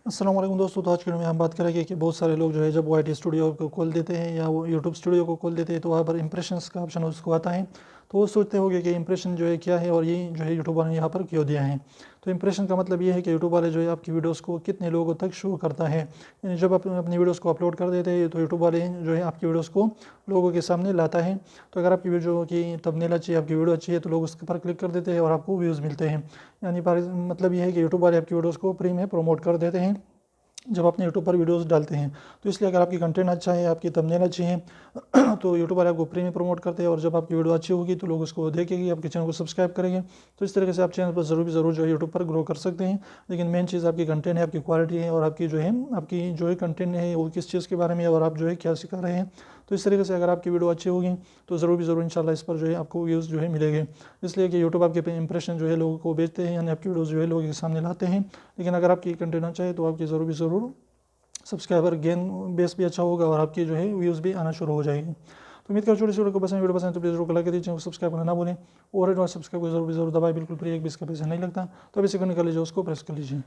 अस्सलाम वालेकुम दोस्तों। तो आज की वीडियो में हम बात करेंगे कि बहुत सारे लोग जो है जब वो IT स्टूडियो को खोल देते हैं या वो यूट्यूब स्टूडियो को खोल देते हैं तो वहाँ पर इंप्रेशंस का ऑप्शन उसको आता है। तो वो सोचते होंगे कि इंप्रेशन जो है क्या है और ये जो है यूट्यूब वाले ने यहाँ पर क्यों दिया है। तो इंप्रेशन का मतलब ये है कि यूट्यूब वाले जो है आपकी वीडियोस को कितने लोगों तक शो करता है। यानी जब आप अपनी वीडियोस को अपलोड कर देते हैं तो यूट्यूब वाले जो है आपकी वीडियोस को लोगों के सामने लाता है। तो अगर आपकी वीडियो की थंबनेल अच्छी है, आपकी वीडियो अच्छी है, तो लोग उस पर क्लिक कर देते हैं और आपको व्यूज़ मिलते हैं। यानी मतलब ये है कि यूट्यूब वाले आपकी वीडियोस को फ्री में प्रमोट कर देते हैं जब अपने यूट्यूब पर वीडियोस डालते हैं। तो इसलिए अगर आपकी कंटेंट अच्छा है, आपकी थंबनेल अच्छी है तो यूट्यूब वाले आपको फ्री में प्रमोट करते हैं और जब आपकी वीडियो अच्छी होगी तो लोग उसको देखेंगे, आपके चैनल को सब्सक्राइब करेंगे। तो इस तरीके से आप चैनल पर ज़रूर जो है यूट्यूब पर ग्रो कर सकते हैं। लेकिन मेन चीज़ आपकी कंटेंट है, आपकी क्वालिटी है और आपकी जो है कंटेंट है वो किस चीज़ के बारे में है और आप जो है क्या सिखा रहे हैं। तो इस तरीके से अगर आपकी वीडियो अच्छी होगी तो ज़रूर इंशाल्लाह इस पर जो है आपको व्यूज़ जो है मिलेंगे। इसलिए कि यूट्यूब आपके पे इंप्रेशन जो है लोगों को बेचते हैं, यानी आपकी वीडियोज़ जो है लोगों के सामने लाते हैं। लेकिन अगर आपकी कंटेंट अच्छा है तो आपकी ज़रूर सब्सक्राइबर गेन बेस भी अच्छा होगा और आपकी जो है व्यूज़ भी आना शुरू हो जाएगी। तो उम्मीद कर छोटी सी वीडियो को पसंद तो प्लीज़ जरूर लाइक कर दीजिए, सब्सक्राइब करना ना भूलें और सब्सक्राइब को जरूर दबाए, बिल्कुल फ्री, एक भी इसका पैसा नहीं लगता। तो अभी से करने का लीजिए उसको प्रेस कर लीजिए।